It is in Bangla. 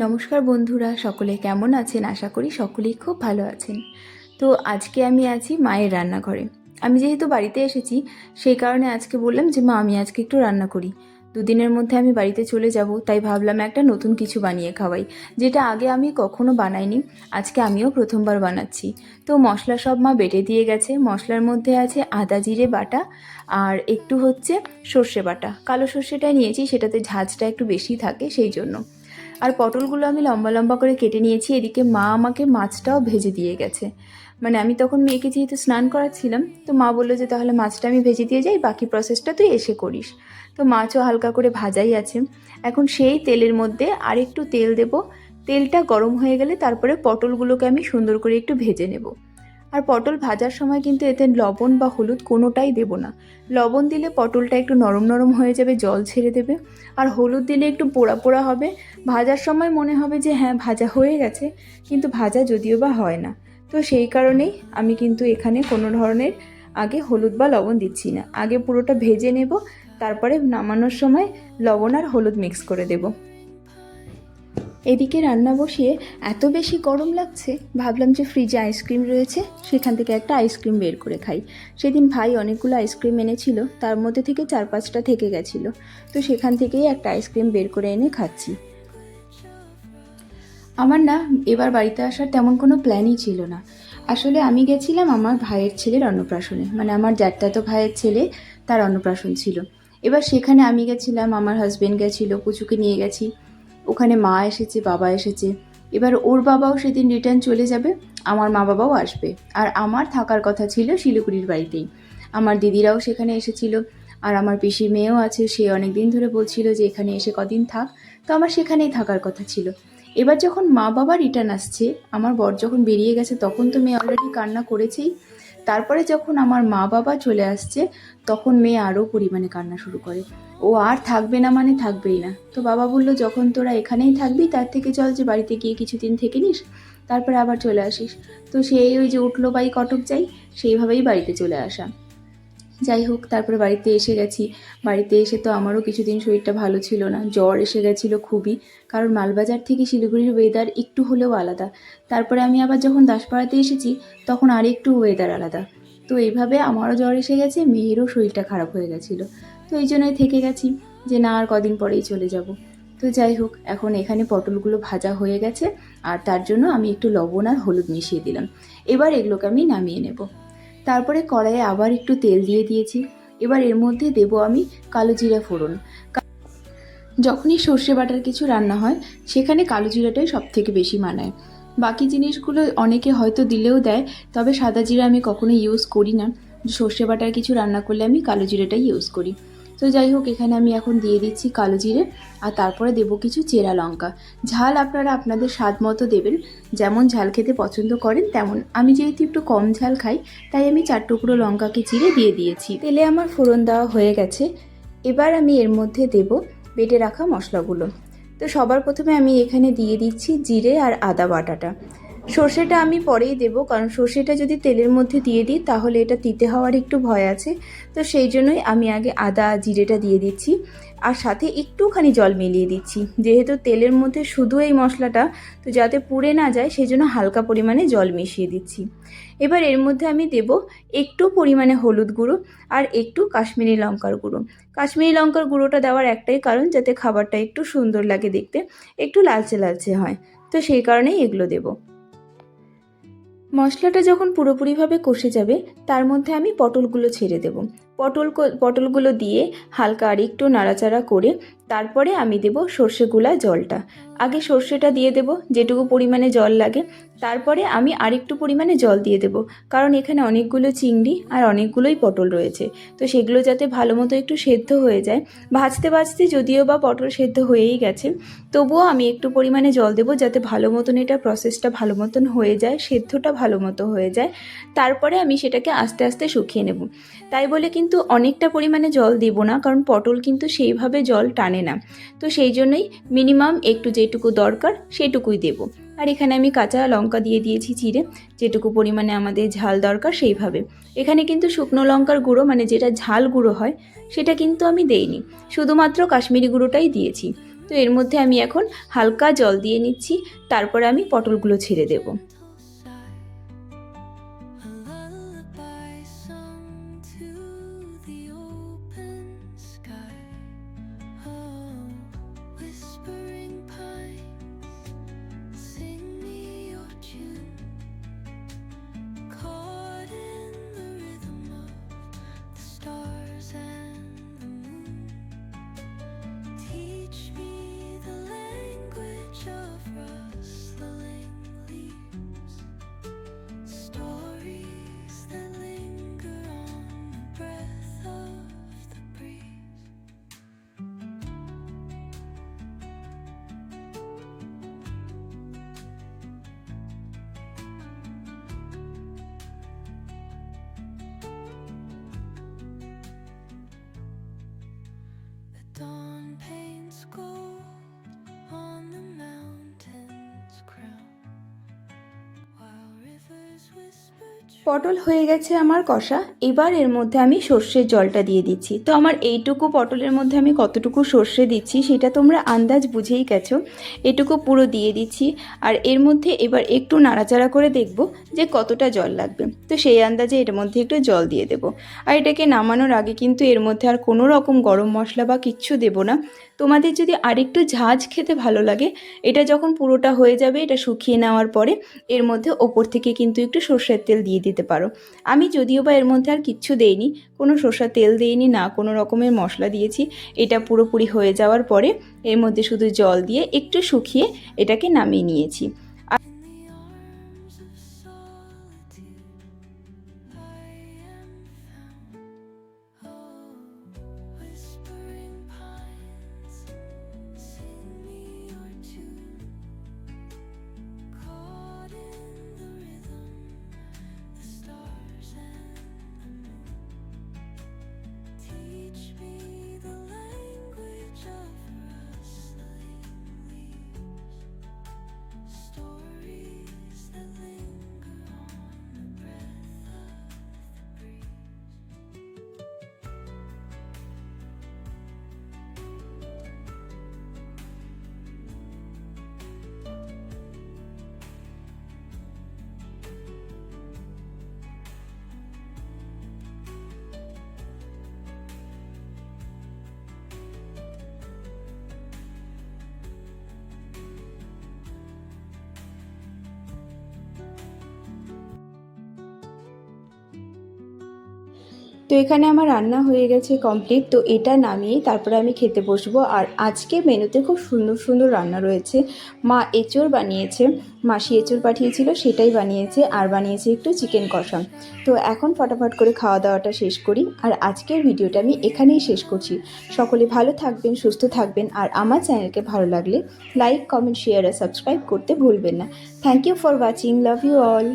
নমস্কার বন্ধুরা, সকলে কেমন আছেন? আশা করি সকলেই খুব ভালো আছেন। তো আজকে আমি আছি মায়ের রান্নাঘরে। আমি যেহেতু বাড়িতে এসেছি সেই কারণে আজকে বললাম যে মা আমি আজকে একটু রান্না করি। দুদিনের মধ্যে আমি বাড়িতে চলে যাব, তাই ভাবলাম একটা নতুন কিছু বানিয়ে খাওয়াই, যেটা আগে আমি কখনো বানাইনি। আজকে আমিও প্রথমবার বানাচ্ছি। তো মশলা সব মা বেটে দিয়ে গেছে। মশলার মধ্যে আছে আদা জিরে বাটা আর একটু হচ্ছে সর্ষে বাটা। কালো সর্ষেটাই নিয়েছি, সেটাতে ঝাঁঝটা একটু বেশি থাকে সেই জন্য। আর পটলগুলো আমি লম্বা লম্বা করে কেটে নিয়েছি। এদিকে মা আমাকে মাছটাও ভেজে দিয়ে গেছে। মানে আমি তখন মেয়েকে যেহেতু স্নান করাচ্ছিলাম, তো মা বললো যে তাহলে মাছটা আমি ভেজে দিয়ে যাই, বাকি প্রসেসটা তুই এসে করিস। তো মাছও হালকা করে ভাজাই আছে। এখন সেই তেলের মধ্যে আর একটু তেল দেব। তেলটা গরম হয়ে গেলে তারপরে পটলগুলোকে আমি সুন্দর করে একটু ভেজে নেব। আর পটল ভাজার সময় কিন্তু এতে লবণ বা হলুদ কোনোটাই দেব না। লবণ দিলে পটলটা একটু নরম নরম হয়ে যাবে, জল ছেড়ে দেবে। আর হলুদ দিলে একটু পোড়া পোড়া হবে। ভাজার সময় মনে হবে যে হ্যাঁ ভাজা হয়ে গেছে, কিন্তু ভাজা যদিও বা হয় না। তো সেই কারণেই আমি কিন্তু এখানে কোনো ধরনের আগে হলুদ বা লবণ দিচ্ছি না। আগে পুরোটা ভেজে নেব, তারপরে নামানোর সময় লবণ আর হলুদ মিক্স করে দেব। এদিকে রান্না বসিয়ে এত বেশি গরম লাগছে, ভাবলাম যে ফ্রিজে আইসক্রিম রয়েছে, সেখান থেকে একটা আইসক্রিম বের করে খাই। সেদিন ভাই অনেকগুলো আইসক্রিম এনেছিল, তার মধ্যে থেকে 4-5টা থেকে গেছিলো। তো সেখান থেকেই একটা আইসক্রিম বের করে এনে খাচ্ছি। আমার না এবার বাড়িতে আসার তেমন কোনো প্ল্যানই ছিল না। আসলে আমি গেছিলাম আমার ভাইয়ের ছেলের অন্নপ্রাশনে, মানে আমার জ্যাঠাতো ভাইয়ের ছেলে, তার অন্নপ্রাশন ছিল। এবার সেখানে আমি গেছিলাম, আমার হাজবেন্ড গেছিলো, পুচুকে নিয়ে গেছি। ওখানে মা এসেছে, বাবা এসেছে। এবার ওর বাবাও সেদিন রিটার্ন চলে যাবে, আমার মা বাবাও আসবে। আর আমার থাকার কথা ছিল শিলিগুড়ির বাড়িতেই। আমার দিদিরাও সেখানে এসেছিল। আর আমার পিসির মেয়েও আছে, সে অনেক দিন ধরে বলছিল যে এখানে এসে কদিন থাক। তো আমার সেখানেই থাকার কথা ছিল। এবার যখন মা বাবা রিটার্ন আসছে, আমার বর যখন বেরিয়ে গেছে, তখন তো মেয়ে অলরেডি কান্না করেছেই। তারপরে যখন আমার মা বাবা চলে আসছে, তখন মেয়ে আরও পরিমাণে কান্না শুরু করে। ও আর থাকবে না মানে থাকবেই না। তো বাবা বলল যখন তোরা এখানেই থাকবি, তার থেকে চল যে বাড়িতে গিয়ে কিছুদিন থেকে নিস, তারপরে আবার চলে আসিস। তো সেই ওই যে উঠলো বাই কটক যাই, সেইভাবেই বাড়িতে চলে আসা। যাই হোক, তারপরে বাড়িতে এসে গেছি। বাড়িতে এসে তো আমারও কিছুদিন শরীরটা ভালো ছিল না, জ্বর এসে গেছিলো খুবই। কারণ মালবাজার থেকে শিলিগুড়ির ওয়েদার একটু হলেও আলাদা। তারপরে আমি আবার যখন দাসপাড়াতে এসেছি, তখন আর একটু ওয়েদার আলাদা। তো এইভাবে আমারও জ্বর এসে গেছে, মেয়েরও শরীরটা খারাপ হয়ে গেছিলো। তো এই জন্যই থেকে গেছি যে না আর কদিন পরেই চলে যাব। তো যাই হোক, এখন এখানে পটলগুলো ভাজা হয়ে গেছে, আর তার জন্য আমি একটু লবণ আর হলুদ মিশিয়ে দিলাম। এবার এগুলোকে আমি নামিয়ে নেব। তারপরে কড়াইয়ে আবার একটু তেল দিয়ে দিয়েছি। এবার এর মধ্যে দেব আমি কালো জিরা ফোড়ন। যখনই সর্ষে বাটার কিছু রান্না হয়, সেখানে কালো জিরাটাই সব থেকে বেশি মানায়। বাকি জিনিসগুলো অনেকে হয়তো দিলেও দেয়, তবে সাদা জিরা আমি কখনো ইউজ করি না। সর্ষে বাটার কিছু রান্না করলে আমি কালো জিরাটাই ইউজ করি। তো যাই হোক, এখানে আমি এখন দিয়ে দিচ্ছি কালো জিরে, আর তারপরে দেবো কিছু চেরা লঙ্কা। ঝাল আপনারা আপনাদের স্বাদ মতো দেবেন, যেমন ঝাল খেতে পছন্দ করেন তেমন। আমি যেহেতু একটু কম ঝাল খাই, তাই আমি 4 টুকরো লঙ্কাকে চিরে দিয়ে দিয়েছি। তেলে আমার ফোড়ন দেওয়া হয়ে গেছে। এবার আমি এর মধ্যে দেব বেটে রাখা মশলাগুলো। তো সবার প্রথমে আমি এখানে দিয়ে দিচ্ছি জিরে আর আদা বাটাটা। সর্ষেটা আমি পরেই দেব, কারণ সর্ষেটা যদি তেলের মধ্যে দিয়ে দিই তাহলে এটা তিতে হওয়ার একটু ভয় আছে। তো সেই জন্যই আমি আগে আদা জিরেটা দিয়ে দিচ্ছি, আর সাথে একটুখানি জল মিলিয়ে দিচ্ছি। যেহেতু তেলের মধ্যে শুধু এই মশলাটা, তো যাতে পুড়ে না যায় সেই জন্য হালকা পরিমাণে জল মিশিয়ে দিচ্ছি। এবার এর মধ্যে আমি দেব একটু পরিমাণে হলুদ গুঁড়ো আর একটু কাশ্মীরি লঙ্কার গুঁড়ো। কাশ্মীরি লঙ্কার গুঁড়োটা দেওয়ার একটাই কারণ, যাতে খাবারটা একটু সুন্দর লাগে দেখতে, একটু লালচে লালচে হয়। তো সেই কারণেই এগুলো দেব। মশলাটা যখন পুরোপুরিভাবে কষে যাবে, তার মধ্যে আমি পটলগুলো ছেড়ে দেব। পটলগুলো দিয়ে হালকা আর একটু নাড়াচাড়া করে তারপরে আমি দেব সর্ষে গুলা জলটা। আগে সর্ষেটা দিয়ে দেব যেটুকু পরিমাণে জল লাগে, তারপরে আমি আরেকটু পরিমাণে জল দিয়ে দেব। কারণ এখানে অনেকগুলো চিংড়ি আর অনেকগুলোই পটল রয়েছে, তো সেগুলো যাতে ভালো মতো একটু সেদ্ধ হয়ে যায়। ভাজতে ভাজতে যদিও বা পটল সেদ্ধ হয়েই গেছে, তবুও আমি একটু পরিমাণে জল দেবো, যাতে ভালো মতন এটা প্রসেসটা ভালো মতন হয়ে যায়, সেদ্ধটা ভালো মতো হয়ে যায়। তারপরে আমি সেটাকে আস্তে আস্তে শুকিয়ে নেব। তাই বলে কিন্তু অনেকটা পরিমাণে জল দেব না, কারণ পটল কিন্তু সেইভাবে জল টানে না। তো সেই জন্যই মিনিমাম একটু যেটুকু দরকার সেটুকুই দেব। আর এখানে আমি কাঁচা লঙ্কা দিয়ে দিয়েছি চিড়ে, যেটুকু পরিমাণে আমাদের ঝাল দরকার সেইভাবে। এখানে কিন্তু শুকনো লঙ্কার গুঁড়ো, মানে যেটা ঝাল গুঁড়ো হয়, সেটা কিন্তু আমি দেইনি, শুধুমাত্র কাশ্মীরি গুঁড়োটাই দিয়েছি। তো এর মধ্যে আমি এখন হালকা জল দিয়ে নিচ্ছি, তারপরে আমি পটলগুলো ছেড়ে দেবো। Dawn paints gold on the mountain's crown, while rivers whisper. পটল হয়ে গেছে আমার কষা। এবার এর মধ্যে আমি সর্ষের জলটা দিয়ে দিচ্ছি। তো আমার এইটুকু পটলের মধ্যে আমি কতটুকু সর্ষে দিচ্ছি সেটা তোমরা আন্দাজ বুঝেই গেছো। এটুকু পুরো দিয়ে দিচ্ছি, আর এর মধ্যে এবার একটু নাড়াচাড়া করে দেখব যে কতটা জল লাগবে। তো সেই আন্দাজে এর মধ্যে একটু জল দিয়ে দেব। আর এটাকে নামানোর আগে কিন্তু এর মধ্যে আর কোনো রকম গরম মশলা বা কিচ্ছু দেব না। তোমাদের যদি আরেকটু ঝাঁঝ খেতে ভালো লাগে, এটা যখন পুরোটা হয়ে যাবে, এটা শুকিয়ে নেওয়ার পরে এর মধ্যে ওপর থেকে কিন্তু একটু সর্ষের তেল দিয়ে দিতে পারো। আমি যদিও বা এর মধ্যে আর কিচ্ছু দেইনি, কোনো সর্ষের তেল দেইনি, না কোনো রকমের মশলা দিয়েছি। এটা পুরোপুরি হয়ে যাওয়ার পরে এর মধ্যে শুধু জল দিয়ে একটু শুকিয়ে এটাকে নামিয়ে নিয়েছি। তো এখানে আমার রান্না হয়ে গেছে কমপ্লিট। তো এটা নামিয়ে তারপরে আমি খেতে বসবো। আর আজকে মেনুতে খুব সুন্দর সুন্দর রান্না রয়েছে। মা এঁচোড় বানিয়েছে, মাসি এঁচোড় পাঠিয়েছিল, সেটাই বানিয়েছে, আর বানিয়েছে একটু চিকেন কষা। তো এখন ফটাফট করে খাওয়া দাওয়াটা শেষ করি, আর আজকের ভিডিওটা আমি এখানেই শেষ করছি। সকলে ভালো থাকবেন, সুস্থ থাকবেন, আর আমার চ্যানেলকে ভালো লাগলে লাইক, কমেন্ট, শেয়ার আর সাবস্ক্রাইব করতে ভুলবেন না। Thank you for watching, love you all.